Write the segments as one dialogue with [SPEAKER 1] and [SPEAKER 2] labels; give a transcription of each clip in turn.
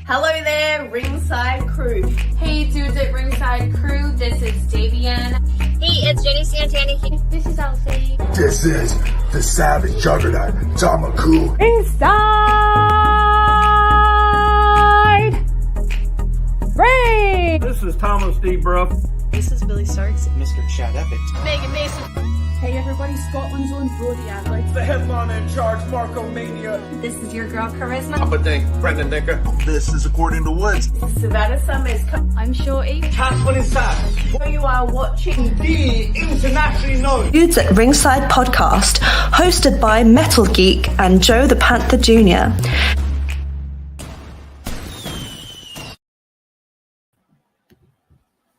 [SPEAKER 1] Hello there, Ringside Crew.
[SPEAKER 2] Hey dudes at Ringside Crew, this is Davian.
[SPEAKER 3] Hey, it's Jenny Santana.
[SPEAKER 2] This is Elsie.
[SPEAKER 4] This is the Savage Juggernaut, Tamaku.
[SPEAKER 5] Inside Ring!
[SPEAKER 6] This is Thomas D. Bruff.
[SPEAKER 7] This is Billy Starks.
[SPEAKER 8] Mr. Chad Epic.
[SPEAKER 3] Megan Mason.
[SPEAKER 5] Hey everybody, Scotland's own Brody Adler.
[SPEAKER 6] The headliner in charge, Marco Mania.
[SPEAKER 2] This is your girl Charisma.
[SPEAKER 8] Papa Dink, Brendan Dicker.
[SPEAKER 4] This is According to Woods.
[SPEAKER 1] Savannah Summers.
[SPEAKER 2] I'm Shorty.
[SPEAKER 6] Catherine Inside.
[SPEAKER 1] Where you are watching
[SPEAKER 6] The internationally known
[SPEAKER 9] Dudes at Ringside podcast, hosted by Metal Geek and Joe the Panther Jr.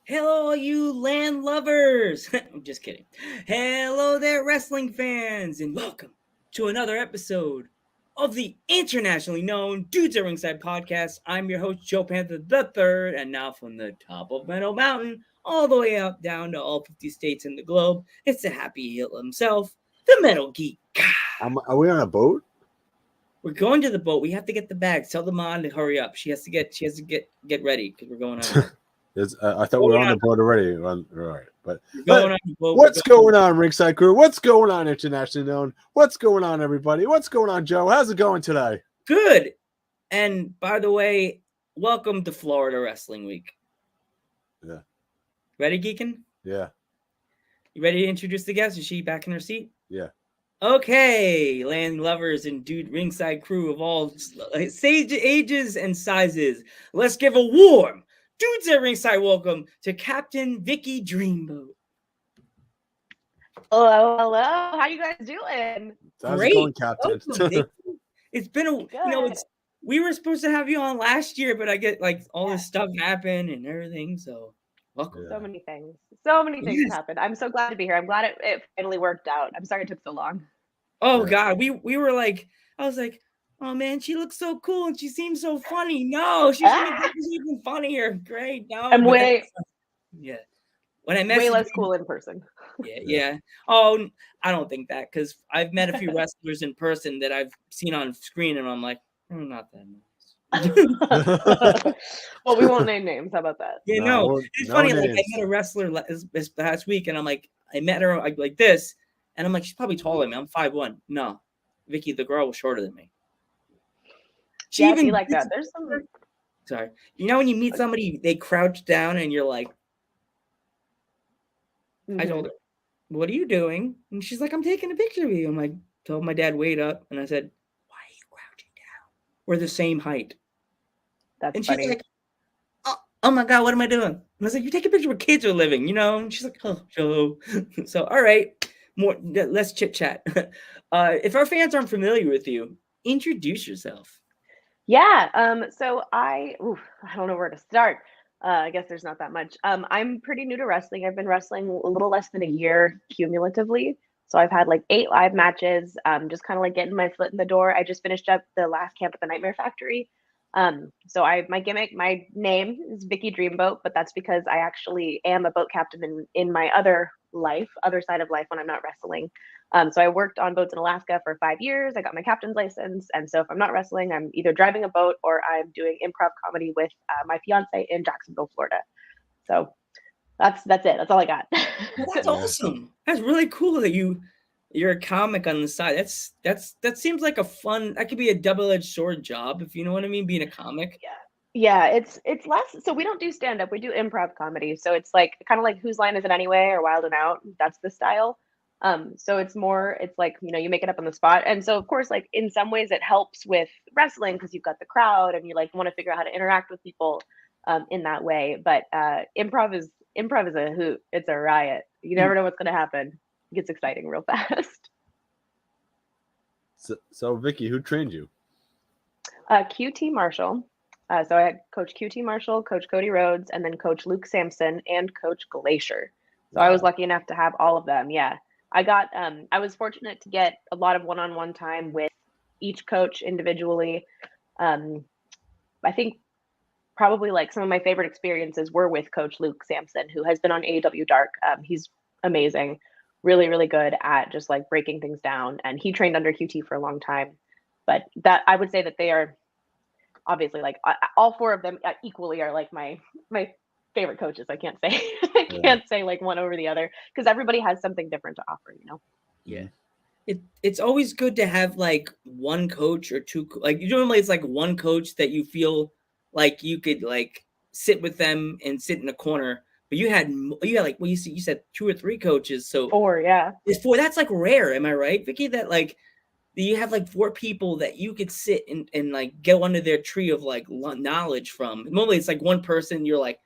[SPEAKER 7] Hello, all you land lovers. I'm just kidding. Hello there, wrestling fans, and welcome to another episode of the internationally known Dudes at Ringside podcast. I'm your host, Joe Panther III, and now from the top of Meadow Mountain, all the way up down to all 50 states in the globe, it's the happy heel himself, the Metal Geek.
[SPEAKER 10] Are we on a boat?
[SPEAKER 7] We're going to the boat. We have to get the bags. Tell the mod to hurry up. She has to get ready because we're going on.
[SPEAKER 10] I thought we were on the boat already. All right, but
[SPEAKER 7] What's
[SPEAKER 10] going on, Ringside Crew? What's going on, internationally known? What's going on, everybody? What's going on, Joe? How's it going today?
[SPEAKER 7] Good. And by the way, welcome to Florida Wrestling Week.
[SPEAKER 10] Yeah.
[SPEAKER 7] Ready, Geekin?
[SPEAKER 10] Yeah.
[SPEAKER 7] You ready to introduce the guest? Is she back in her seat?
[SPEAKER 10] Yeah.
[SPEAKER 7] Okay, land lovers and Dude Ringside Crew of all ages and sizes. Let's give a warm Dudes at Ringside welcome to Captain Vicky Dreamboat.
[SPEAKER 3] Hello. How you guys doing?
[SPEAKER 10] How's
[SPEAKER 7] Great.
[SPEAKER 10] it going, Captain?
[SPEAKER 7] It's been we were supposed to have you on last year, but I get all this stuff happened and everything. So welcome.
[SPEAKER 3] So many things happened. I'm so glad to be here. I'm glad it finally worked out. I'm sorry it took so long.
[SPEAKER 7] Oh God, we were like, I was like, oh man, she looks so cool and she seems so funny. No, she's gonna get even funnier. Great. No,
[SPEAKER 3] I'm
[SPEAKER 7] when I met
[SPEAKER 3] way less cool in person.
[SPEAKER 7] Yeah. Oh, I don't think that, because I've met a few wrestlers in person that I've seen on screen and I'm like, not that nice.
[SPEAKER 3] Well, we won't name names. How about that?
[SPEAKER 7] Yeah, no. It's funny. Names. Like I met a wrestler this past week, and I'm like, I met her like this, and I'm like, she's probably taller than me. I'm 5'1". No, Vicky, the girl, was shorter than me.
[SPEAKER 3] She even like that. There's some.
[SPEAKER 7] Sorry, you know when you meet somebody, they crouch down, and you're like, I told her, "What are you doing?" And she's like, "I'm taking a picture of you." I'm like, told my dad, "Wait up," and I said, "Why are you crouching down? We're the same height."
[SPEAKER 3] That's
[SPEAKER 7] and
[SPEAKER 3] funny.
[SPEAKER 7] She's like, oh my God, what am I doing? And I was like, you take a picture where kids are living, And she's like, oh, Joe. So, all right, let's chit chat. If our fans aren't familiar with you, introduce yourself.
[SPEAKER 3] Yeah. So I don't know where to start. I guess there's not that much. I'm pretty new to wrestling. I've been wrestling a little less than a year cumulatively. So I've had 8 live matches. Just kind of getting my foot in the door. I just finished up the last camp at the Nightmare Factory. So my name is Vicky Dreamboat, but that's because I actually am a boat captain in my other side of life when I'm not wrestling. So I worked on boats in Alaska for 5 years. I got my captain's license. And so if I'm not wrestling, I'm either driving a boat or I'm doing improv comedy with my fiance in Jacksonville, Florida. So that's it. That's all I got.
[SPEAKER 7] Well, that's awesome. That's really cool that you're a comic on the side. That seems like that could be a double-edged sword job, if you know what I mean, being a comic.
[SPEAKER 3] Yeah, it's less. So we don't do stand-up, we do improv comedy. So it's kind of like Whose Line Is It Anyway or Wild and Out. That's the style. So it's you make it up on the spot. And so of course, in some ways it helps with wrestling because you've got the crowd and you want to figure out how to interact with people in that way. But improv is a hoot. It's a riot. You never know what's going to happen. It gets exciting real fast.
[SPEAKER 10] So Vicky, who trained you?
[SPEAKER 3] QT Marshall. So I had Coach QT Marshall, Coach Cody Rhodes, and then Coach Luke Sampson and Coach Glacier. So I was lucky enough to have all of them. Yeah. I was fortunate to get a lot of one-on-one time with each coach individually. I think probably some of my favorite experiences were with Coach Luke Sampson, who has been on AEW Dark. He's amazing. Really, really good at just breaking things down. And he trained under QT for a long time. But that I would say that they are obviously, like all four of them equally are like my favorite coaches. I can't say I can't say like one over the other because everybody has something different to offer.
[SPEAKER 7] Yeah. It's always good to have like one coach or two. Like normally it's like one coach that you feel like you could like sit with them and sit in a corner. But you had like you said 2 or 3 coaches. So
[SPEAKER 3] 4, yeah.
[SPEAKER 7] It's 4. That's like rare. Am I right, Vicky? That like you have like 4 people that you could sit and like go under their tree of like knowledge from. Normally it's like one person. You're like,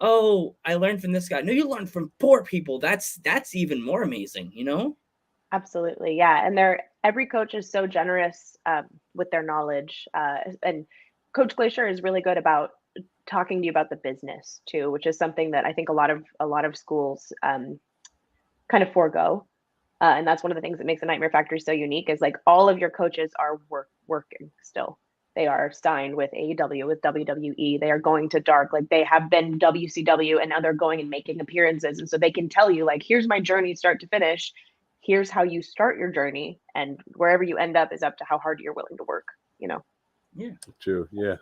[SPEAKER 7] oh, I learned from this guy. No, you learned from 4 people. That's even more amazing.
[SPEAKER 3] Absolutely, yeah. And every coach is so generous with their knowledge, and Coach Glacier is really good about talking to you about the business too, which is something that I think a lot of schools kind of forego. And that's one of the things that makes the Nightmare Factory so unique is like all of your coaches are working still. They are signed with AEW, with WWE. They are going to Dark. Like they have been WCW and now they're going and making appearances. And so they can tell you like, here's my journey start to finish. Here's how you start your journey. And wherever you end up is up to how hard you're willing to work,
[SPEAKER 7] Yeah.
[SPEAKER 10] True. Yeah.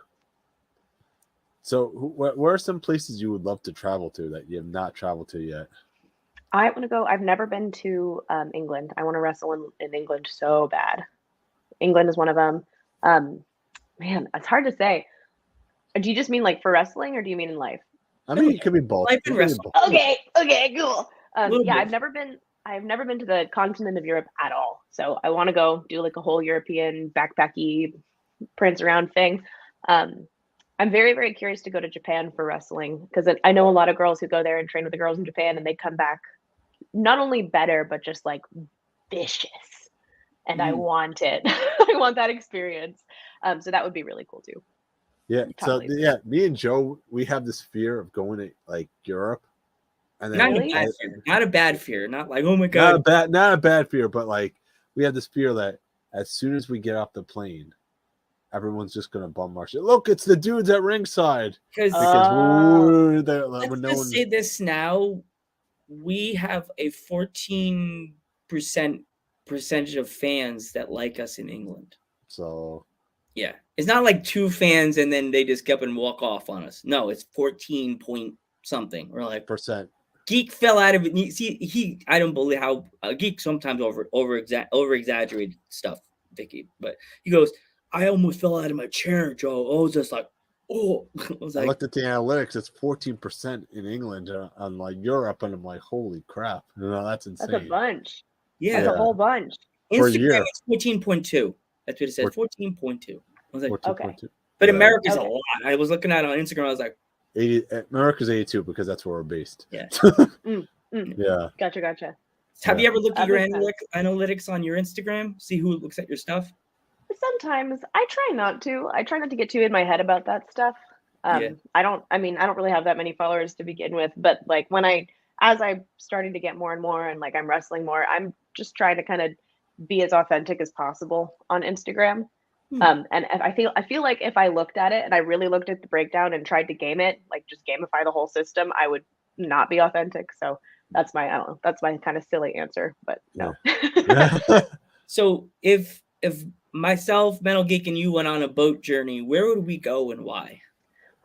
[SPEAKER 10] So where are some places you would love to travel to that you have not traveled to yet?
[SPEAKER 3] I want to go. I've never been to England. I want to wrestle in England so bad. England is one of them. Man, it's hard to say. Do you just mean like for wrestling or do you mean in life?
[SPEAKER 10] I mean, it could be both.
[SPEAKER 7] Life and wrestling.
[SPEAKER 3] Okay, cool.
[SPEAKER 7] Bit.
[SPEAKER 3] I've never been to the continent of Europe at all. So I want to go do like a whole European backpacky prance around thing. I'm very, very curious to go to Japan for wrestling because I know a lot of girls who go there and train with the girls in Japan and they come back not only better, but just like vicious. And I want it. I want that experience. So that would be really cool too.
[SPEAKER 10] Yeah.
[SPEAKER 3] Totally.
[SPEAKER 10] So yeah, me and Joe, we have this fear of going to like Europe. And then
[SPEAKER 7] not a bad fear. Not like, oh my God.
[SPEAKER 10] Not a bad fear, but like we have this fear that as soon as we get off the plane, everyone's just gonna bum rush it. Look, it's the dudes at ringside.
[SPEAKER 7] Because
[SPEAKER 10] let's
[SPEAKER 7] just say this now. We have a 14% percentage of fans that like us in England.
[SPEAKER 10] So
[SPEAKER 7] yeah, it's not like 2 fans and then they just get up and walk off on us. No, it's 14 point something. We're like
[SPEAKER 10] percent.
[SPEAKER 7] Geek fell out of it. See, I don't believe how Geek sometimes over exaggerated stuff, Vicky. But he goes, I almost fell out of my chair, Joe. I was just like, oh. I
[SPEAKER 10] looked at the analytics. It's 14% in England on like Europe, and I'm like, holy crap! That's insane.
[SPEAKER 3] That's a bunch.
[SPEAKER 7] Yeah,
[SPEAKER 3] that's a whole bunch.
[SPEAKER 7] Instagram is 14.2 That's what it says. 14.2. I was like,
[SPEAKER 10] 14.2.
[SPEAKER 7] Okay. But America's a lot. I was looking at it on Instagram. I was like,
[SPEAKER 10] 80. America's 82 because that's where we're based.
[SPEAKER 7] Yeah.
[SPEAKER 10] Yeah.
[SPEAKER 3] Gotcha.
[SPEAKER 7] Have you ever looked at your analytics on your Instagram? See who looks at your stuff?
[SPEAKER 3] Sometimes I try not to. I try not to get too in my head about that stuff. I don't really have that many followers to begin with, but like as I'm starting to get more and more and like I'm wrestling more, I'm just trying to kind of be as authentic as possible on Instagram. And I feel like if I looked at it and I really looked at the breakdown and tried to game it, like just gamify the whole system, I would not be authentic. So that's my kind of silly answer, but no.
[SPEAKER 7] So if myself, Metal Geek, and you went on a boat journey, where would we go and why?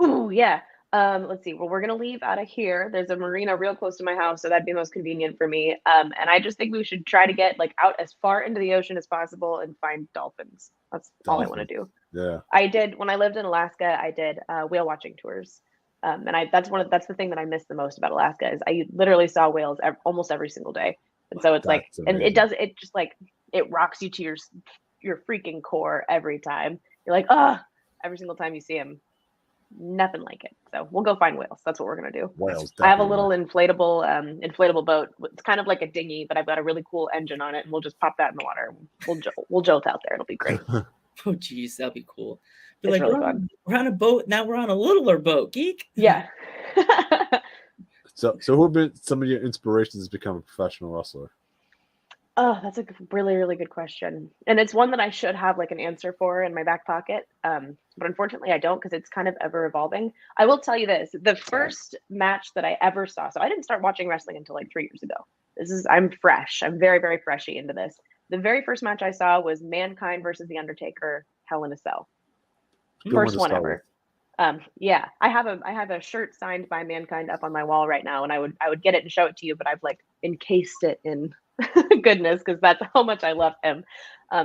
[SPEAKER 3] Ooh, yeah. Let's see. Well, we're gonna leave out of here. There's a marina real close to my house, so that'd be most convenient for me. And I just think we should try to get like out as far into the ocean as possible and find dolphins. That's all I want to do.
[SPEAKER 10] Yeah.
[SPEAKER 3] I did when I lived in Alaska. I did whale watching tours, and that's the thing that I miss the most about Alaska is I literally saw whales almost every single day. And so it's like, and it just like it rocks you to your freaking core every time. You're like, every single time you see them. Nothing like it. So we'll go find whales. That's what we're gonna do.
[SPEAKER 10] Whales.
[SPEAKER 3] I have a little inflatable boat. It's kind of like a dinghy, but I've got a really cool engine on it, and we'll just pop that in the water. We'll jolt out there. It'll be great.
[SPEAKER 7] Oh, geez, that'd be cool.
[SPEAKER 3] It's really fun.
[SPEAKER 7] We're on a boat now. We're on a littler boat, Geek.
[SPEAKER 3] Yeah.
[SPEAKER 10] So who have been some of your inspirations to become a professional wrestler?
[SPEAKER 3] Oh, that's a really, really good question. And it's one that I should have like an answer for in my back pocket. But unfortunately I don't because it's kind of ever evolving. I will tell you this, the first match that I ever saw, so I didn't start watching wrestling until like 3 years ago. I'm fresh. I'm very, very freshy into this. The very first match I saw was Mankind versus The Undertaker, Hell in a Cell.
[SPEAKER 10] Good one
[SPEAKER 3] First
[SPEAKER 10] to
[SPEAKER 3] one
[SPEAKER 10] start
[SPEAKER 3] ever. Yeah, I have a shirt signed by Mankind up on my wall right now, and I would get it and show it to you, but I've like encased it in goodness because that's how much I love him.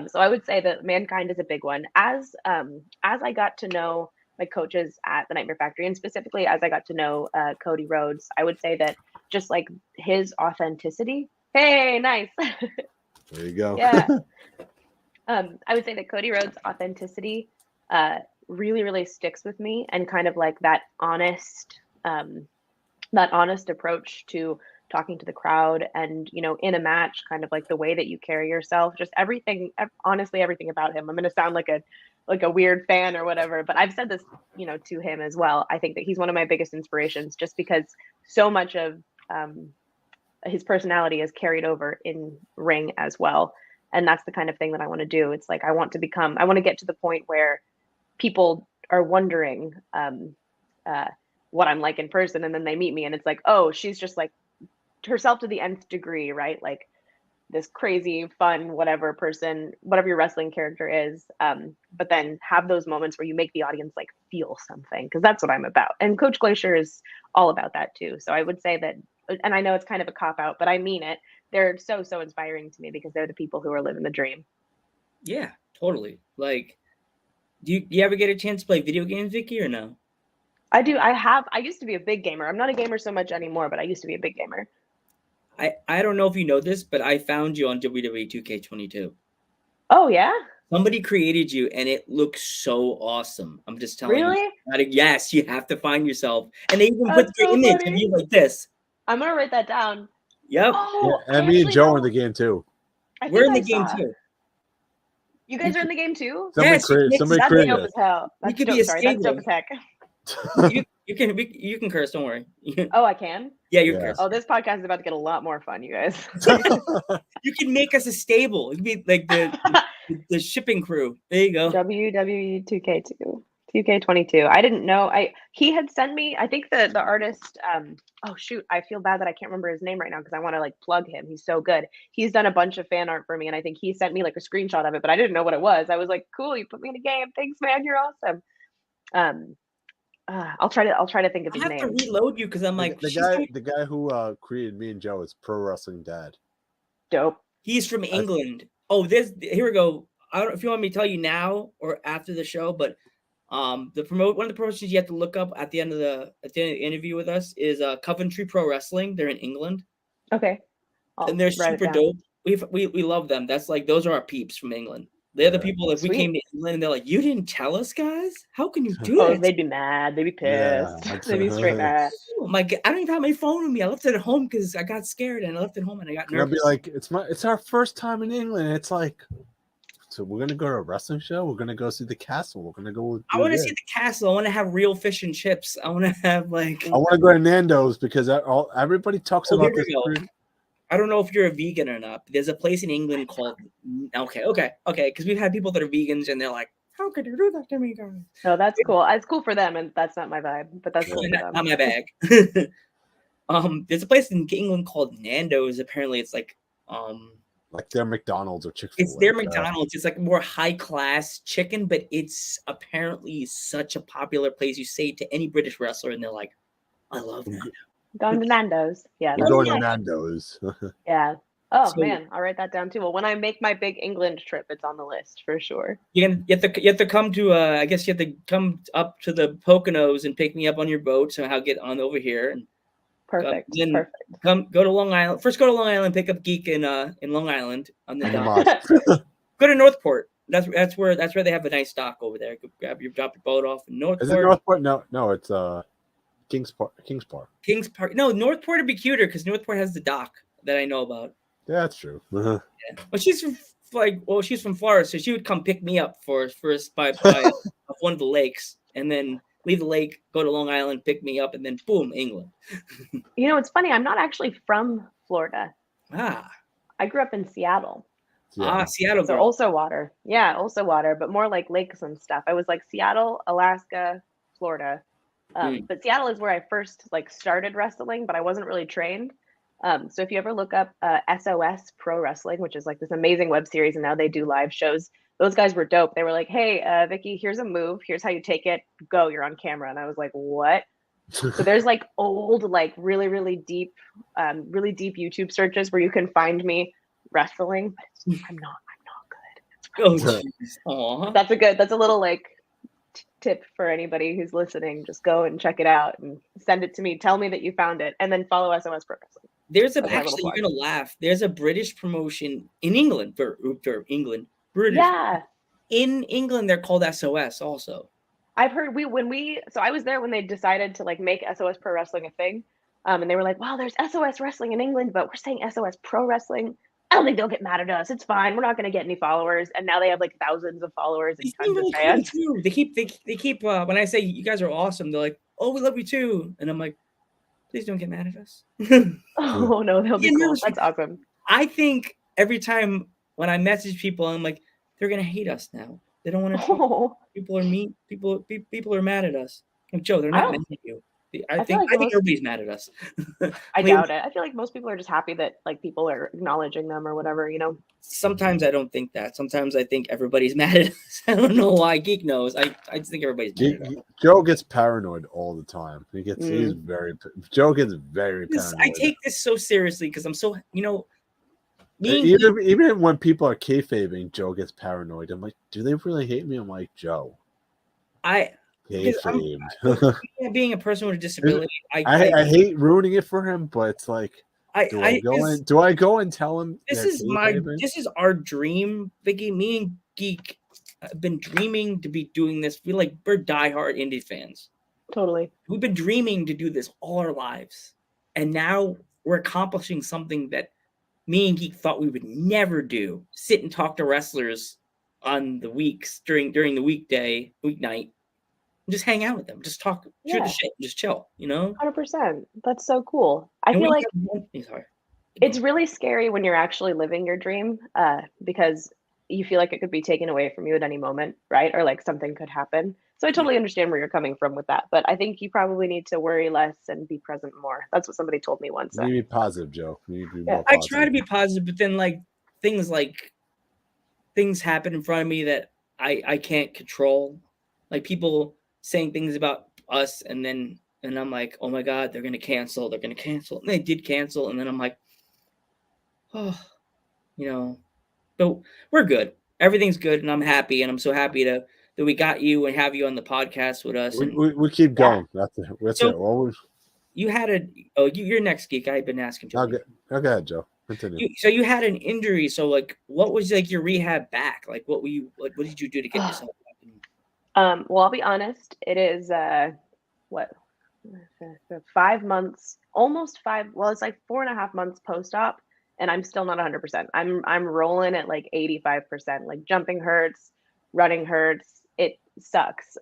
[SPEAKER 3] So I would say that Mankind is a big one. As I got to know my coaches at the Nightmare Factory, and specifically as I got to know Cody Rhodes, I would say that just like his authenticity. Hey, nice.
[SPEAKER 10] There you go.
[SPEAKER 3] Yeah. I would say that Cody Rhodes' authenticity really, really sticks with me, and kind of like that honest approach to talking to the crowd, and in a match, kind of like the way that you carry yourself, just everything, honestly, everything about him. I'm going to sound like a weird fan or whatever, but I've said this, to him as well. I think that he's one of my biggest inspirations, just because so much of his personality is carried over in ring as well. And that's the kind of thing that I want to do. It's like I want to get to the point where people are wondering what I'm like in person, and then they meet me and it's like, oh, she's just like herself to the nth degree, right? Like this crazy, fun, whatever person, whatever your wrestling character is. But then have those moments where you make the audience like feel something, because that's what I'm about. And Coach Glacier is all about that too. So I would say that, and I know it's kind of a cop out, but I mean it. They're so inspiring to me because they're the people who are living the dream.
[SPEAKER 7] Yeah, totally. Like, do you ever get a chance to play video games, Vicky, or no?
[SPEAKER 3] I do. I used to be a big gamer. I'm not a gamer so much anymore, but I used to be a big gamer.
[SPEAKER 7] I don't know if you know this, but I found you on WWE 2K22.
[SPEAKER 3] Oh, yeah?
[SPEAKER 7] Somebody created you, and it looks so awesome. I'm just telling you.
[SPEAKER 3] Really?
[SPEAKER 7] Yes, you have to find yourself. And they even put your image of you like this.
[SPEAKER 3] I'm going to write that down.
[SPEAKER 7] Yep.
[SPEAKER 3] Oh,
[SPEAKER 10] yeah, and me and Joe are in the game too.
[SPEAKER 7] We're in the game too.
[SPEAKER 3] You guys are in the game too?
[SPEAKER 10] Somebody created
[SPEAKER 3] That's dope as hell.
[SPEAKER 7] You
[SPEAKER 3] That's
[SPEAKER 7] could
[SPEAKER 3] dope.
[SPEAKER 7] be a
[SPEAKER 3] Sorry, that's dope as heck.
[SPEAKER 7] You can curse. Don't worry.
[SPEAKER 3] Oh, I can?
[SPEAKER 7] Yeah, you can curse.
[SPEAKER 3] Oh, this podcast is about to get a lot more fun, you guys.
[SPEAKER 7] You can make us a stable. You can be like the shipping crew. There you go.
[SPEAKER 3] WWE 2K2. 2K22. I didn't know. He had sent me, I think the artist, oh shoot, I feel bad that I can't remember his name right now because I want to like plug him. He's so good. He's done a bunch of fan art for me, and I think he sent me like a screenshot of it, but I didn't know what it was. I was like, cool, you put me in a game. Thanks, man. You're awesome. I'll try to think of his name.
[SPEAKER 7] I have to reload you because I'm like
[SPEAKER 10] the guy who created me and Joe is Pro Wrestling Dad.
[SPEAKER 3] Dope.
[SPEAKER 7] He's from England. Here we go. I don't know if you want me to tell you now or after the show, but one of the promotions you have to look up at the end of the interview with us is Coventry Pro Wrestling. They're in England.
[SPEAKER 3] Okay.
[SPEAKER 7] And they're super dope. We love them. That's like those are our peeps from England. They're the people that we came to England and they're like, you didn't tell us, guys? How can you do that?
[SPEAKER 3] They'd be mad. They'd be pissed.
[SPEAKER 10] Yeah,
[SPEAKER 3] They'd be straight mad.
[SPEAKER 7] Oh my God, I don't even have my phone with me. I left it at home because I got scared and I left it home and I got nervous.
[SPEAKER 10] I'll be like, it's our first time in England. It's like, so we're gonna go to a wrestling show. We're gonna go see the castle. We're gonna go.
[SPEAKER 7] I want to see the castle. I want to have real fish and chips. I want to have like.
[SPEAKER 10] I want to go to Nando's because everybody talks about this.
[SPEAKER 7] I don't know if you're a vegan or not, but there's a place in England called. Okay, because we've had people that are vegans and they're like, "How could you do that to me, guys?"
[SPEAKER 3] No, that's cool. It's cool for them, and that's not my vibe. But that's cool for them.
[SPEAKER 7] Not my bag. There's a place in England called Nando's. Apparently, it's like
[SPEAKER 10] their McDonald's or Chick-fil-A.
[SPEAKER 7] It's their McDonald's. It's like more high class chicken, but it's apparently such a popular place. You say to any British wrestler, and they're like, "I love Nando's."
[SPEAKER 3] Going to Nando's. Yeah.
[SPEAKER 10] We're going to Nando's.
[SPEAKER 3] Yeah. Oh man, I'll write that down too. Well, when I make my big England trip, it's on the list for sure.
[SPEAKER 7] You have to come to I guess you have to come up to the Poconos and pick me up on your boat. So I'll get on over here and
[SPEAKER 3] perfect.
[SPEAKER 7] Go to Long Island. First go to Long Island, pick up Geek in Long Island on the dock. Go to Northport. That's where they have a nice dock over there. Drop your boat off in Northport.
[SPEAKER 10] Is it Northport? No, it's Kings Park.
[SPEAKER 7] No, Northport would be cuter because Northport has the dock that I know about.
[SPEAKER 10] Yeah, that's true.
[SPEAKER 7] Yeah. Well, she's from Florida, so she would come pick me up by one of the lakes, and then leave the lake, go to Long Island, pick me up, and then boom, England.
[SPEAKER 3] It's funny. I'm not actually from Florida. I grew up in Seattle.
[SPEAKER 7] Seattle.
[SPEAKER 3] So also water. Yeah, also water, but more like lakes and stuff. I was like Seattle, Alaska, Florida. But Seattle is where I first started wrestling, but I wasn't really trained. So if you ever look up SOS Pro Wrestling, which is like this amazing web series, and now they do live shows, those guys were dope. They were like, "Hey, Vicky, here's a move. Here's how you take it. Go. You're on camera." And I was like, "What?" So there's like old, like really deep YouTube searches where you can find me wrestling. But I'm not good.
[SPEAKER 7] Oh, jeez. Aw.
[SPEAKER 3] That's a little like tip for anybody who's listening. Just go and check it out and send it to me. Tell me that you found it, and then follow SOS Pro Wrestling.
[SPEAKER 7] There's
[SPEAKER 3] That's my little
[SPEAKER 7] actually,
[SPEAKER 3] plug.
[SPEAKER 7] you're gonna laugh. There's a British promotion in England for England. British.
[SPEAKER 3] Yeah,
[SPEAKER 7] In England, they're called SOS also.
[SPEAKER 3] I've heard so I was there when they decided to like make SOS Pro Wrestling a thing. And they were like, "Wow, there's SOS Wrestling in England, but we're saying SOS Pro Wrestling. I don't think they'll get mad at us. It's fine. We're not going to get any followers." And now they have like thousands of followers and tons of fans.
[SPEAKER 7] Cool, they keep when I say you guys are awesome, they're like, "Oh, we love you too," and I'm like, "Please don't get mad at us."
[SPEAKER 3] Oh no, they'll be cool. That's awesome.
[SPEAKER 7] I think every time when I message people, I'm like, they're gonna hate us now. They don't want to.
[SPEAKER 3] Oh.
[SPEAKER 7] People are mean. People are mad at us. Like, Joe, they're not mad at you. I think everybody's mad at us.
[SPEAKER 3] I doubt it. I feel like most people are just happy that like people are acknowledging them or whatever, you know.
[SPEAKER 7] Sometimes I don't think that. Sometimes I think everybody's mad at us. I don't know why. Geek knows. I just think everybody's mad at us.
[SPEAKER 10] Joe gets paranoid all the time. Joe gets very paranoid.
[SPEAKER 7] I take this so seriously because I'm so,
[SPEAKER 10] even when people are kayfabing, Joe gets paranoid. I'm like, do they really hate me? I'm like, Joe.
[SPEAKER 7] Being a person with a disability,
[SPEAKER 10] I hate ruining it for him, but it's like, do I go and tell him?
[SPEAKER 7] This is our dream, Vicky. Me and Geek have been dreaming to be doing this. We're diehard indie fans.
[SPEAKER 3] Totally.
[SPEAKER 7] We've been dreaming to do this all our lives, and now we're accomplishing something that me and Geek thought we would never do: sit and talk to wrestlers on the weeks during the weeknight. Just hang out with them, just talk, shoot the shit, just chill,
[SPEAKER 3] 100%. That's so cool. I feel like it's really scary when you're actually living your dream, because you feel like it could be taken away from you at any moment, right? Or like something could happen. So I totally understand where you're coming from with that, but I think you probably need to worry less and be present more. That's what somebody told me once.
[SPEAKER 10] You need to be positive, Joe. You need to be more
[SPEAKER 7] I
[SPEAKER 10] positive.
[SPEAKER 7] try to be positive, but then things happen in front of me that I can't control, like people saying things about us, and I'm like, oh my God, they're gonna cancel. And they did cancel, and then I'm like, oh, but we're good. Everything's good, and I'm happy, and I'm so happy that we got you and have you on the podcast with us.
[SPEAKER 10] We keep going. That's it. Always.
[SPEAKER 7] You had you're next, Geek. I've been asking you.
[SPEAKER 10] Okay, go ahead, Joe. Continue.
[SPEAKER 7] So you had an injury. So what was your rehab back? What did you do to get yourself back?
[SPEAKER 3] Well, I'll be honest. It is 5 months, almost 5. Well, it's like 4.5 months post-op, and I'm still not 100%. I'm rolling at like 85%. Like jumping hurts, running hurts. It sucks,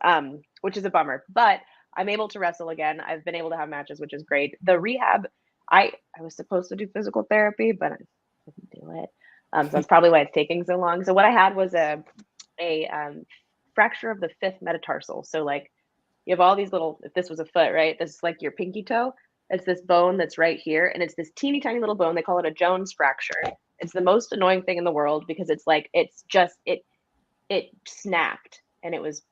[SPEAKER 3] which is a bummer. But I'm able to wrestle again. I've been able to have matches, which is great. The rehab, I was supposed to do physical therapy, but I didn't do it. So that's probably why it's taking so long. So what I had was a fracture of the 5th metatarsal. So like you have all these little, if this was a foot, right? This is like your pinky toe. It's this bone that's right here. And it's this teeny tiny little bone. They call it a Jones fracture. It's the most annoying thing in the world because it's like, it snapped and it was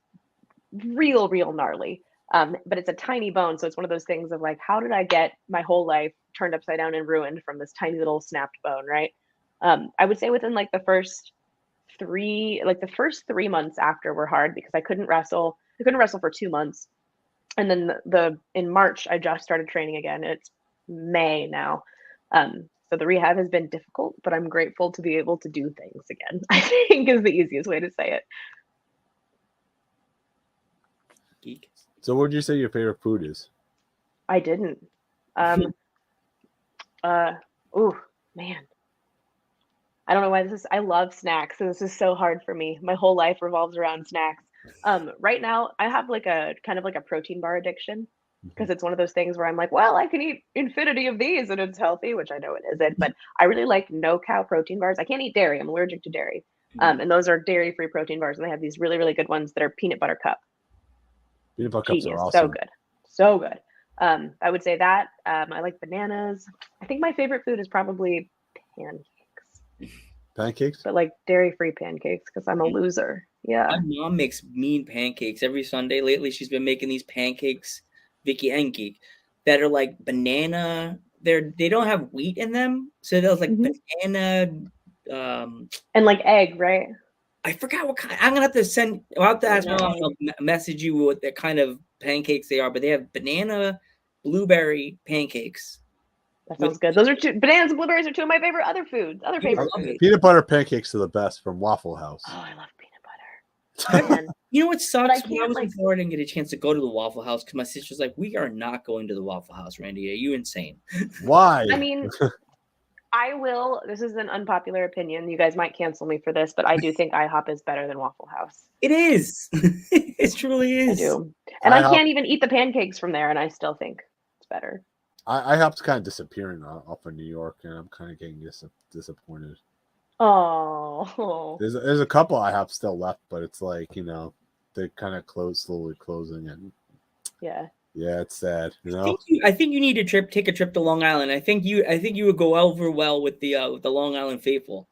[SPEAKER 3] real gnarly. But it's a tiny bone. So it's one of those things of like, how did I get my whole life turned upside down and ruined from this tiny little snapped bone, right? I would say within like the first 3 months after were hard because I couldn't wrestle for 2 months. And then in March, I just started training again. And it's May now. So the rehab has been difficult, but I'm grateful to be able to do things again, I think is the easiest way to say it.
[SPEAKER 7] Geek.
[SPEAKER 10] So what would you say your favorite food is?
[SPEAKER 3] I didn't. Oh man. I don't know why I love snacks. So this is so hard for me. My whole life revolves around snacks. Right now I have like a kind of like a protein bar addiction because it's one of those things where I'm like, well, I can eat infinity of these and it's healthy, which I know it isn't, but I really like no cow protein bars. I can't eat dairy. I'm allergic to dairy. And those are dairy-free protein bars. And they have these really, really good ones that are peanut butter cup.
[SPEAKER 10] Peanut butter cups are awesome.
[SPEAKER 3] So good. So good. I would say that. I like bananas. I think my favorite food is probably pancakes.
[SPEAKER 10] Pancakes?
[SPEAKER 3] but like dairy-free pancakes because I'm a loser. Yeah.
[SPEAKER 7] My mom makes mean pancakes every Sunday. Lately, she's been making these pancakes, Vicky and Geek, that are like banana. They don't have wheat in them, so there's like banana.
[SPEAKER 3] And like egg, right?
[SPEAKER 7] I forgot what kind. I'm gonna have to send. I'll have to ask my mom. I'll message you what the kind of pancakes they are, but they have banana, blueberry pancakes.
[SPEAKER 3] That sounds good. Those are bananas and blueberries are two of my favorite other foods. Other favorite foods.
[SPEAKER 10] Peanut butter pancakes are the best from Waffle House.
[SPEAKER 3] Oh, I love peanut butter.
[SPEAKER 7] You know what sucks?
[SPEAKER 3] But I
[SPEAKER 7] When I
[SPEAKER 3] can't,
[SPEAKER 7] was in
[SPEAKER 3] like-
[SPEAKER 7] Florida and get a chance to go to the Waffle House, because my sister's like, "We are not going to the Waffle House, Randy. Are you insane?"
[SPEAKER 10] Why?
[SPEAKER 3] I mean, I will. This is an unpopular opinion. You guys might cancel me for this, but I do think IHOP is better than Waffle House.
[SPEAKER 7] It is. It truly is.
[SPEAKER 3] I do. And I
[SPEAKER 10] IHOP
[SPEAKER 3] can't even eat the pancakes from there, and I still think it's better.
[SPEAKER 10] IHOP's kind of disappearing off of New York, and I'm kind of getting disappointed.
[SPEAKER 3] Oh.
[SPEAKER 10] There's a couple IHOPs still left, but it's like, you know, they're kind of slowly closing, and
[SPEAKER 3] Yeah.
[SPEAKER 10] yeah, it's sad. You know,
[SPEAKER 7] I think you need to take a trip to Long Island. I think you would go over well with the Long Island faithful.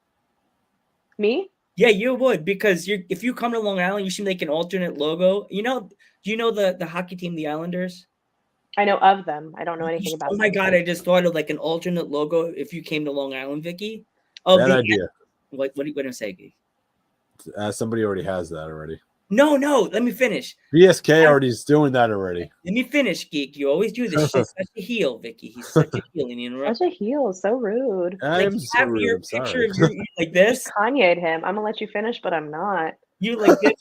[SPEAKER 3] Me?
[SPEAKER 7] Yeah, you would, because if you come to Long Island, you should make an alternate logo. You know, do you know the hockey team, the Islanders?
[SPEAKER 3] I know of them. I don't know anything about
[SPEAKER 7] Oh
[SPEAKER 3] them.
[SPEAKER 7] my god, I just thought of like an alternate logo if you came to Long Island, Vicky.
[SPEAKER 10] bad idea.
[SPEAKER 7] What do you say, Geek?
[SPEAKER 10] Somebody already has that already.
[SPEAKER 7] No, let me finish.
[SPEAKER 10] BSK already is doing that already.
[SPEAKER 7] Let me finish, Geek. You always do this shit. Such a heel, Vicky. He's such a heel. And you interrupt.
[SPEAKER 3] Such a heel. So rude.
[SPEAKER 10] I'm
[SPEAKER 7] you
[SPEAKER 10] so
[SPEAKER 7] have
[SPEAKER 10] rude.
[SPEAKER 7] your
[SPEAKER 10] I'm
[SPEAKER 7] picture
[SPEAKER 10] sorry.
[SPEAKER 7] of you like this.
[SPEAKER 3] Kanye'd him. I'm gonna let you finish, but I'm not.
[SPEAKER 7] You like this,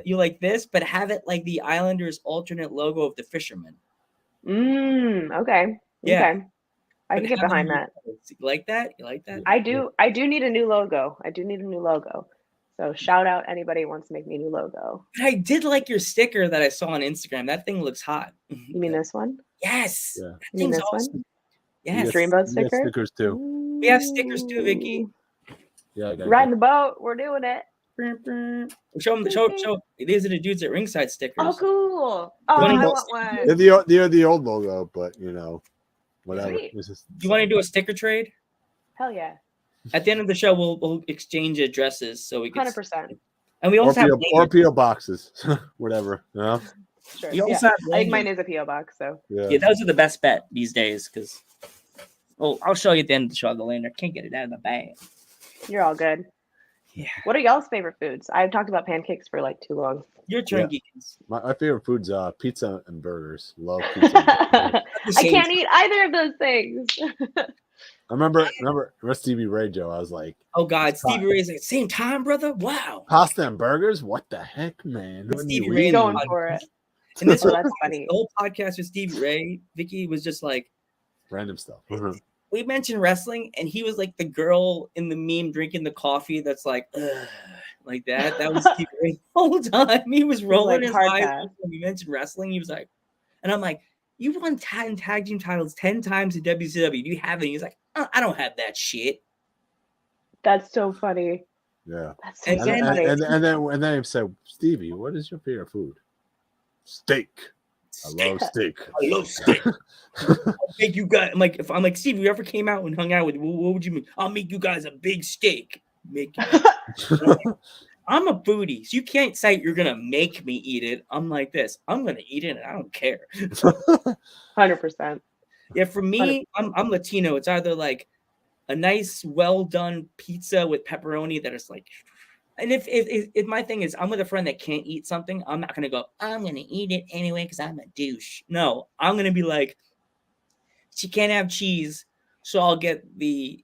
[SPEAKER 7] you like this, but have it like the Islanders' alternate logo of the fisherman.
[SPEAKER 3] Okay.
[SPEAKER 7] Yeah.
[SPEAKER 3] Okay. I can get behind that.
[SPEAKER 7] You like that? You like that?
[SPEAKER 3] I do need a new logo. So shout out anybody who wants to make me a new logo.
[SPEAKER 7] But I did like your sticker that I saw on Instagram. That thing looks hot.
[SPEAKER 3] You mean this one?
[SPEAKER 7] Yes.
[SPEAKER 10] Yeah.
[SPEAKER 7] That
[SPEAKER 3] You mean
[SPEAKER 7] thing's
[SPEAKER 3] this
[SPEAKER 7] awesome.
[SPEAKER 3] one?
[SPEAKER 7] Yes.
[SPEAKER 3] Dreamboat
[SPEAKER 10] We got
[SPEAKER 3] sticker?
[SPEAKER 10] stickers too.
[SPEAKER 7] We have stickers too, Vicky.
[SPEAKER 10] Yeah, I got
[SPEAKER 3] Riding the boat. We're doing it.
[SPEAKER 7] Show them. Show. These are the dudes at Ringside stickers.
[SPEAKER 3] Oh, cool. Oh,
[SPEAKER 7] wanna
[SPEAKER 3] I
[SPEAKER 7] go-
[SPEAKER 3] want one.
[SPEAKER 10] They're the old logo, but you know, whatever.
[SPEAKER 3] Sweet.
[SPEAKER 10] It's just-
[SPEAKER 7] Do you want to do a sticker trade?
[SPEAKER 3] Hell yeah.
[SPEAKER 7] At the end of the show, we'll exchange addresses so we can.
[SPEAKER 3] 100%.
[SPEAKER 7] And we
[SPEAKER 10] or
[SPEAKER 7] also have
[SPEAKER 10] PO boxes, whatever. You know?
[SPEAKER 3] Sure.
[SPEAKER 7] You also
[SPEAKER 3] Yeah.
[SPEAKER 7] have
[SPEAKER 3] I think mine is a P.O. box, so.
[SPEAKER 10] Yeah.
[SPEAKER 7] Yeah, those are the best bet these days because. Oh, I'll show you at the end of the show the lander. Can't get it out of the bag.
[SPEAKER 3] You're all good.
[SPEAKER 7] Yeah.
[SPEAKER 3] What are y'all's favorite foods? I've talked about pancakes for like too long.
[SPEAKER 7] Your turn,
[SPEAKER 10] Yeah.
[SPEAKER 7] Geekins.
[SPEAKER 10] My favorite food's pizza and burgers. Love pizza. And burgers.
[SPEAKER 3] I can't eat either of those things.
[SPEAKER 10] I remember Stevie Ray Joe. I was like,
[SPEAKER 7] Oh God, Stevie Ray's like same time, brother. Wow.
[SPEAKER 10] pasta and burgers? What the heck, man? What are
[SPEAKER 7] Stevie
[SPEAKER 10] you
[SPEAKER 7] Ray
[SPEAKER 10] eating?
[SPEAKER 3] Going for it.
[SPEAKER 7] And this
[SPEAKER 3] Oh,
[SPEAKER 7] whole,
[SPEAKER 3] that's funny.
[SPEAKER 7] the whole podcast with Stevie Ray, Vicky was just like,
[SPEAKER 10] Random stuff.
[SPEAKER 7] we mentioned wrestling, and he was like the girl in the meme drinking the coffee that's like, ugh, like that. That was Stevie Ray the whole time. He was rolling
[SPEAKER 3] like
[SPEAKER 7] his
[SPEAKER 3] hard
[SPEAKER 7] eyes
[SPEAKER 3] pass.
[SPEAKER 7] when we mentioned wrestling. He was like, and I'm like, you won tag team titles 10 times in WCW. Do you have it? He's like, I don't have that shit.
[SPEAKER 3] That's so funny.
[SPEAKER 10] Yeah.
[SPEAKER 3] That's so
[SPEAKER 7] And then-
[SPEAKER 3] funny.
[SPEAKER 10] And then he said, Stevie, what is your favorite food? Steak. I love steak.
[SPEAKER 7] I love steak. I'll make you guys. I'm like, Steve, you ever came out and hung out with? What would you mean? I'll make you guys a big steak. I'm a foodie, so you can't say you're gonna make me eat it. I'm like this. I'm gonna eat it, and I don't care.
[SPEAKER 3] 100%.
[SPEAKER 7] Yeah, for me, I'm Latino. It's either like a nice, well done pizza with pepperoni that is like. And if my thing is I'm with a friend that can't eat something, I'm not gonna go, I'm gonna eat it anyway because I'm a douche. No, I'm gonna be like, she can't have cheese, so I'll get the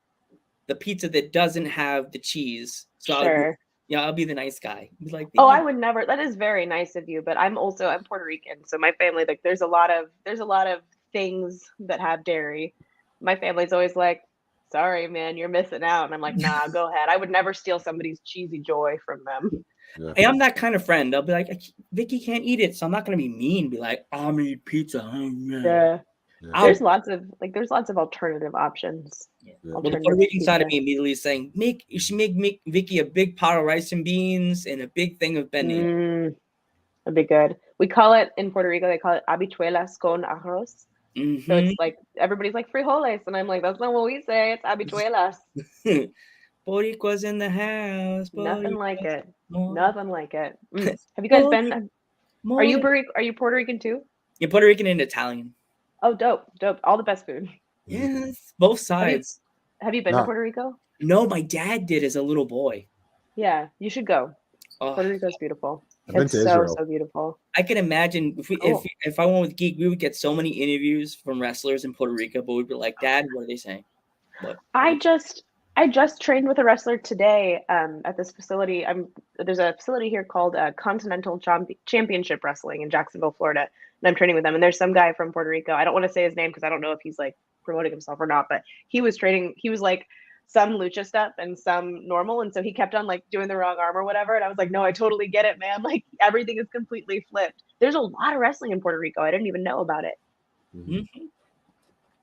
[SPEAKER 7] pizza that doesn't have the cheese. So
[SPEAKER 3] Sure.
[SPEAKER 7] I'll be the nice guy. Be like,
[SPEAKER 3] Oh, I would never. That is very nice of you, but I'm Puerto Rican, so my family, like, there's a lot of things that have dairy. My family's always like, sorry, man, you're missing out. And I'm like, nah, go ahead. I would never steal somebody's cheesy joy from them.
[SPEAKER 10] Yeah.
[SPEAKER 7] Hey, I'm that kind of friend. I'll be like, Vicky can't eat it, so I'm not gonna be mean. Be like, I'm gonna eat pizza.
[SPEAKER 3] Yeah.
[SPEAKER 7] I'll-
[SPEAKER 3] There's lots of alternative options.
[SPEAKER 7] Well, the Puerto Rican side of me immediately is saying, you should make Vicky a big pot of rice and beans and a big thing of beni.
[SPEAKER 3] That'd be good. We call it in Puerto Rico, they call it habichuelas con arroz. So it's like everybody's like frijoles, and I'm like, that's not what we say. It's habichuelas.
[SPEAKER 7] Boricua's in the house.
[SPEAKER 3] Nothing like it.
[SPEAKER 7] More.
[SPEAKER 3] Nothing like it. Have you guys been?
[SPEAKER 7] More.
[SPEAKER 3] Are you Puerto Rican too?
[SPEAKER 7] You're Puerto Rican and Italian.
[SPEAKER 3] Oh, dope. All the best food.
[SPEAKER 7] Yes, both sides.
[SPEAKER 3] Have you been to Puerto Rico?
[SPEAKER 7] No, my dad did as a little boy.
[SPEAKER 3] Yeah, you should go.
[SPEAKER 7] Oh,
[SPEAKER 3] Puerto Rico's beautiful.
[SPEAKER 10] I've been
[SPEAKER 3] It's
[SPEAKER 10] to
[SPEAKER 3] so
[SPEAKER 10] Israel.
[SPEAKER 3] so beautiful.
[SPEAKER 7] I can imagine
[SPEAKER 3] Cool.
[SPEAKER 7] if I went with Geek, we would get so many interviews from wrestlers in Puerto Rico, but we'd be like, Dad, what are they saying? What?
[SPEAKER 3] I just trained with a wrestler today at this facility. There's a facility here called Continental Championship Wrestling in Jacksonville, Florida, and I'm training with them. And there's some guy from Puerto Rico. I don't want to say his name because I don't know if he's like promoting himself or not, but he was training. He was like some lucha stuff and some normal, and so he kept on like doing the wrong arm or whatever. And I was like, no, I totally get it, man. Like everything is completely flipped. There's a lot of wrestling in Puerto Rico. I didn't even know about it.
[SPEAKER 7] Mm-hmm.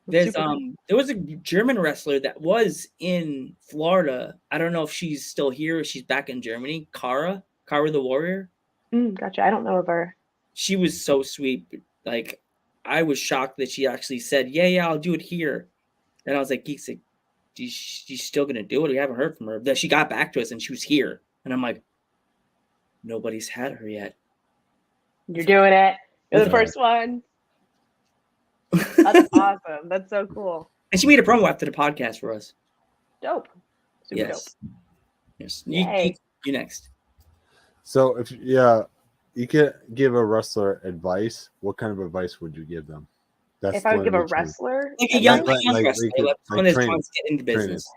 [SPEAKER 7] There's there was a German wrestler that was in Florida. I don't know if she's still here or she's back in Germany. Kara the Warrior.
[SPEAKER 3] Gotcha. I don't know of her.
[SPEAKER 7] She was so sweet. Like I was shocked that she actually said, "Yeah, I'll do it here." And I was like, "Geeks, she's still gonna do it." We haven't heard from her. That she got back to us and she was here. And I'm like, nobody's had her yet.
[SPEAKER 3] You're doing it. You're the first one. That's awesome. That's so cool.
[SPEAKER 7] And she made a promo after the podcast for us.
[SPEAKER 3] Dope. Super dope.
[SPEAKER 7] Yes. You next.
[SPEAKER 10] So if you could give a wrestler advice, what kind of advice would you give them?
[SPEAKER 3] If I would give a wrestler,
[SPEAKER 7] like a young wrestler, someone that's trying to get into business.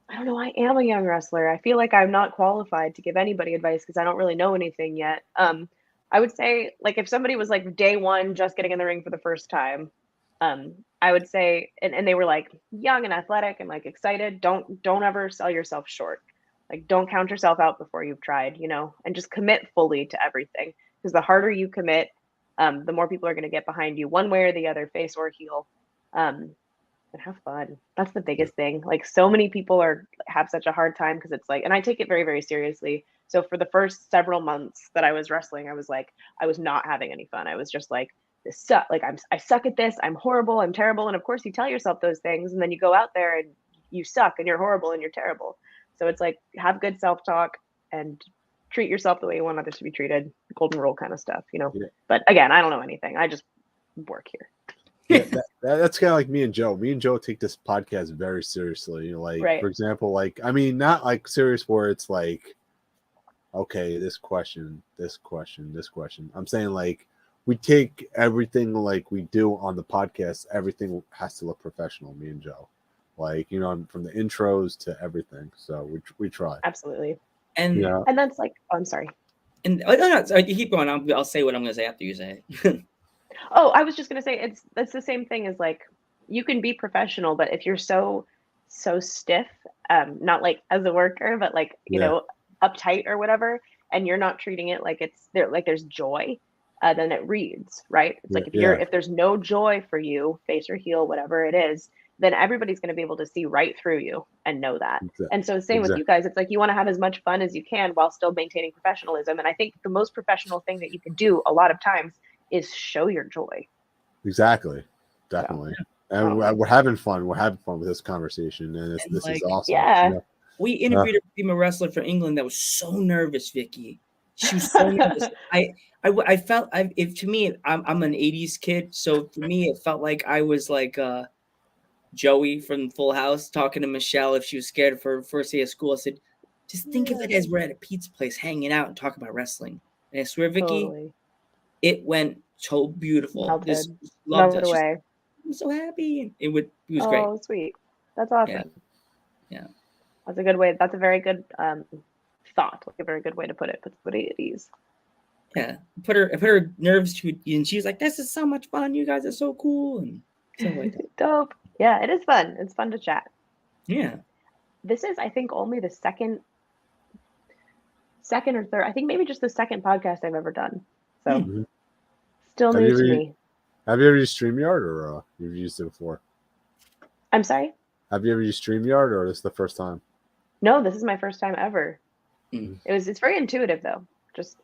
[SPEAKER 3] I don't know. I am a young wrestler. I feel like I'm not qualified to give anybody advice because I don't really know anything yet. I would say, like, if somebody was like day one, just getting in the ring for the first time, I would say, and they were like young and athletic and like excited, don't ever sell yourself short. Like, don't count yourself out before you've tried, and just commit fully to everything. Because the harder you commit, the more people are going to get behind you one way or the other, face or heel. And have fun. That's the biggest thing. Like, so many people have such a hard time because it's like, and I take it very, very seriously. So for the first several months that I was wrestling, I was not having any fun. I was just like, this suck. Like, I suck at this. I'm horrible. I'm terrible. And of course you tell yourself those things, and then you go out there and you suck and you're horrible and you're terrible. So it's like, have good self-talk and treat yourself the way you want others to be treated. Golden rule kind of stuff, Yeah. But again, I don't know anything. I just work here.
[SPEAKER 10] Yeah, that's kind of like me and Joe. Me and Joe take this podcast very seriously. Like, for example, like, I mean, not like serious where it's like, okay, this question. I'm saying, like, we take everything like we do on the podcast. Everything has to look professional. Me and Joe, like, from the intros to everything. So we try.
[SPEAKER 3] Absolutely.
[SPEAKER 7] And
[SPEAKER 3] and that's like, oh, I'm sorry.
[SPEAKER 7] And no, sorry, you keep going. I'll say what I'm going to say after you say it.
[SPEAKER 3] Oh, I was just going to say that's the same thing as, like, you can be professional, but if you're so stiff, not like as a worker, but like, uptight or whatever, and you're not treating it like there's joy, then it reads, right? It's like, if there's no joy for you, face or heel, whatever it is, then everybody's going to be able to see right through you and know that. And so same with you guys. It's like, you want to have as much fun as you can while still maintaining professionalism. And I think the most professional thing that you can do a lot of times is show your joy.
[SPEAKER 10] Exactly. Definitely. So, and we're having fun. We're having fun with this conversation. And this is awesome.
[SPEAKER 3] Yeah.
[SPEAKER 7] We interviewed a female wrestler from England that was so nervous, Vicky. She was so nervous. I felt, to me, I'm an 80s kid. So for me, it felt like I was like Joey from Full House talking to Michelle if she was scared for her first day of school. I said, just think of it as we're at a pizza place hanging out and talking about wrestling. And I swear, Vicky, it went so beautiful.
[SPEAKER 3] Loved it away.
[SPEAKER 7] I'm so happy. And it was great.
[SPEAKER 3] Oh, sweet. That's awesome.
[SPEAKER 7] Yeah.
[SPEAKER 3] That's a good way. That's a very good thought. Like, a very good way to put it. Put it at ease.
[SPEAKER 7] Yeah. I put her nerves to it, and she was like, "This is so much fun. You guys are so cool." And stuff like that.
[SPEAKER 3] Dope. Yeah, it is fun. It's fun to chat.
[SPEAKER 7] Yeah.
[SPEAKER 3] This is, I think, only the second or third. I think maybe just the second podcast I've ever done. So still new to me.
[SPEAKER 10] Have you ever used StreamYard, or you've used it before?
[SPEAKER 3] I'm sorry?
[SPEAKER 10] Have you ever used StreamYard, or is this the first time?
[SPEAKER 3] No, this is my first time ever. It's very intuitive though. Just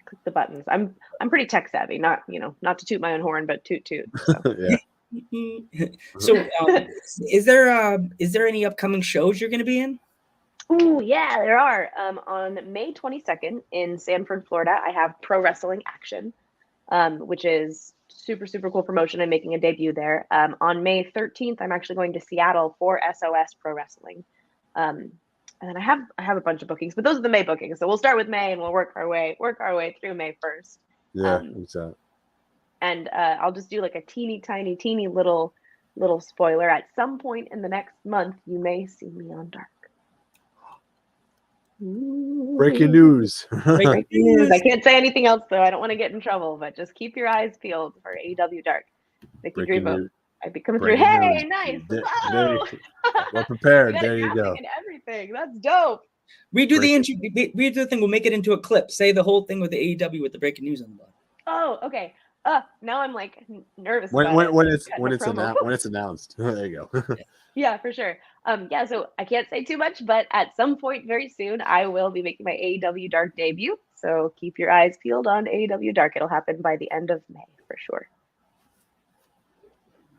[SPEAKER 3] click the buttons. I'm pretty tech savvy, not to toot my own horn, but toot. So.
[SPEAKER 7] So is there any upcoming shows you're going to be in?
[SPEAKER 3] Ooh, yeah, there are. On May 22nd in Sanford, Florida, I have Pro Wrestling Action, which is super, super cool promotion. I'm making a debut there. On May 13th, I'm actually going to Seattle for SOS Pro Wrestling. And then I have a bunch of bookings, but those are the May bookings. So we'll start with May and we'll work our way through May 1st.
[SPEAKER 10] Yeah, exactly.
[SPEAKER 3] And I'll just do like a teeny little spoiler. At some point in the next month, you may see me on Dark. Ooh.
[SPEAKER 10] Breaking news.
[SPEAKER 3] Breaking news. I can't say anything else though. I don't want to get in trouble, but just keep your eyes peeled for AEW Dark. Vicky Dreamboat. I'd be coming through. Hey, nice. Whoa.
[SPEAKER 10] We're prepared. There you go.
[SPEAKER 3] And everything. That's dope.
[SPEAKER 7] We do the thing. We'll make it into a clip. Say the whole thing with the AEW with the breaking news on the bottom.
[SPEAKER 3] Oh, okay. Now I'm like nervous.
[SPEAKER 10] When it's announced. There you go.
[SPEAKER 3] Yeah, for sure. Yeah, so I can't say too much, but at some point very soon, I will be making my AEW Dark debut. So keep your eyes peeled on AEW Dark. It'll happen by the end of May for sure.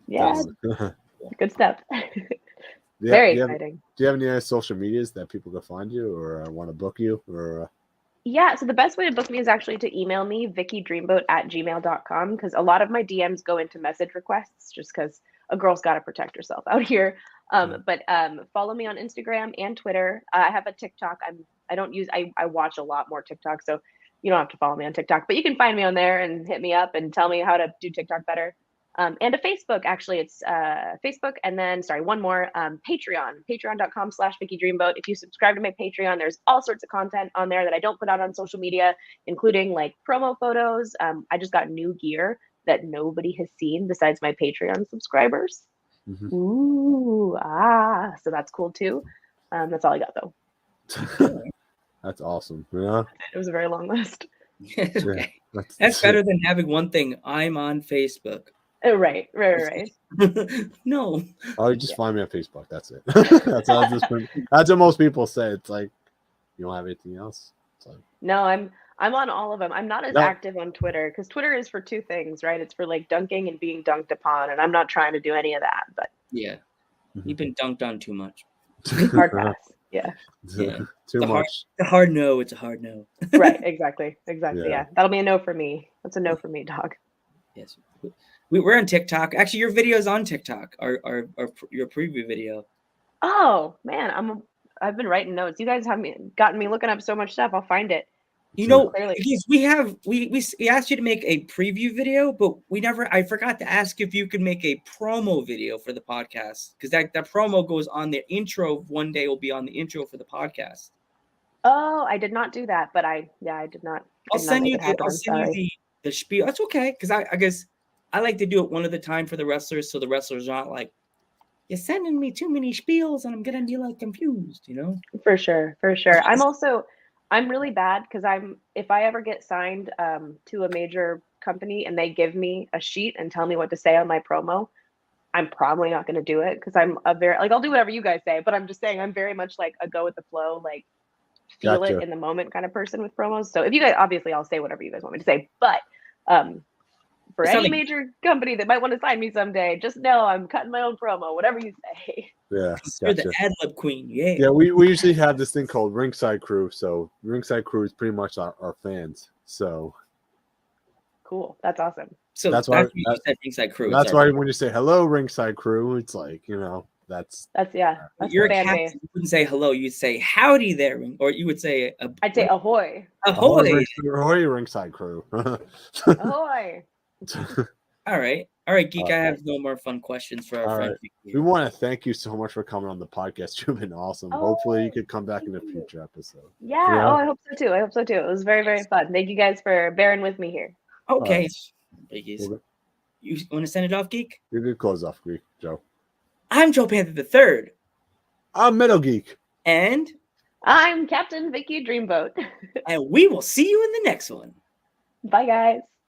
[SPEAKER 3] Yeah, good stuff. Very exciting.
[SPEAKER 10] Do you have any other social medias that people can find you or want to book you? Or
[SPEAKER 3] Yeah, so the best way to book me is actually to email me, vickydreamboat@gmail.com, because a lot of my DMs go into message requests just because a girl's got to protect herself out here. But follow me on Instagram and Twitter. I have a TikTok. I watch a lot more TikTok, so you don't have to follow me on TikTok, but you can find me on there and hit me up and tell me how to do TikTok better. And a Facebook, actually, it's Facebook, and then, one more, Patreon, patreon.com/VickyDreamboat. If you subscribe to my Patreon, there's all sorts of content on there that I don't put out on social media, including like promo photos. I just got new gear that nobody has seen besides my Patreon subscribers. Mm-hmm. Ooh, so that's cool too. That's all I got though.
[SPEAKER 10] That's awesome. Yeah.
[SPEAKER 3] It was a very long list.
[SPEAKER 7] Okay. That's better than having one thing. I'm on Facebook.
[SPEAKER 3] Right.
[SPEAKER 7] No.
[SPEAKER 10] Oh, you just find me on Facebook. That's it. That's what most people say. It's like, you don't have anything else.
[SPEAKER 3] No, I'm on all of them. I'm not as active on Twitter because Twitter is for two things, right? It's for like dunking and being dunked upon, and I'm not trying to do any of that. But
[SPEAKER 7] yeah, you've been dunked on too much.
[SPEAKER 3] Hard pass. Yeah.
[SPEAKER 10] Too much.
[SPEAKER 7] It's a hard no. It's a hard no.
[SPEAKER 3] Right. Exactly. Yeah. That'll be a no for me. That's a no for me, dog.
[SPEAKER 7] Yes. We're on TikTok. Actually, your video is on TikTok. Our your preview video.
[SPEAKER 3] Oh man, I've been writing notes. You guys have gotten me looking up so much stuff. I'll find it.
[SPEAKER 7] You know, because we asked you to make a preview video, but I forgot to ask if you could make a promo video for the podcast, because that promo goes on the intro. One day will be on the intro for the podcast.
[SPEAKER 3] Oh, I did not do that, but I did not.
[SPEAKER 7] I'll send you the spiel. That's okay, because I guess I like to do it one at a time for the wrestlers, so the wrestlers aren't like, you're sending me too many spiels and I'm gonna be like confused, you know?
[SPEAKER 3] For sure. I'm really bad because if I ever get signed to a major company and they give me a sheet and tell me what to say on my promo, I'm probably not going to do it because I'm I'll do whatever you guys say, but I'm just saying I'm very much like a go with the flow, like feel it in the moment kind of person with promos. So if you guys, obviously I'll say whatever you guys want me to say, but for any major company that might want to sign me someday, just know I'm cutting my own promo, whatever you say.
[SPEAKER 10] Yeah,
[SPEAKER 7] you're the ad-lib queen.
[SPEAKER 10] Yeah. We usually have this thing called Ringside Crew. So Ringside Crew is pretty much our fans. So
[SPEAKER 3] cool, that's awesome.
[SPEAKER 7] So that's why you said Ringside Crew.
[SPEAKER 10] That's why when you say hello, Ringside Crew, it's like, you know, that's
[SPEAKER 7] you're a fan base. You wouldn't say hello, you'd say howdy there, or you would say
[SPEAKER 3] I'd say ahoy.
[SPEAKER 10] Ahoy, Ringside Crew.
[SPEAKER 3] Ahoy.
[SPEAKER 7] All right, Geek. I have no more fun questions for our friend.
[SPEAKER 10] We want to thank you so much for coming on the podcast. You've been awesome. Hopefully, you could come back in a future episode.
[SPEAKER 3] Yeah. I hope so too. It was very, very fun. Thank you guys for bearing with me here.
[SPEAKER 7] Okay. You want to send it off, Geek?
[SPEAKER 10] You can close off, Geek, Joe.
[SPEAKER 7] I'm Joe Panther the Third.
[SPEAKER 10] I'm Metal Geek.
[SPEAKER 7] And
[SPEAKER 3] I'm Captain Vicky Dreamboat.
[SPEAKER 7] And we will see you in the next one.
[SPEAKER 3] Bye, guys.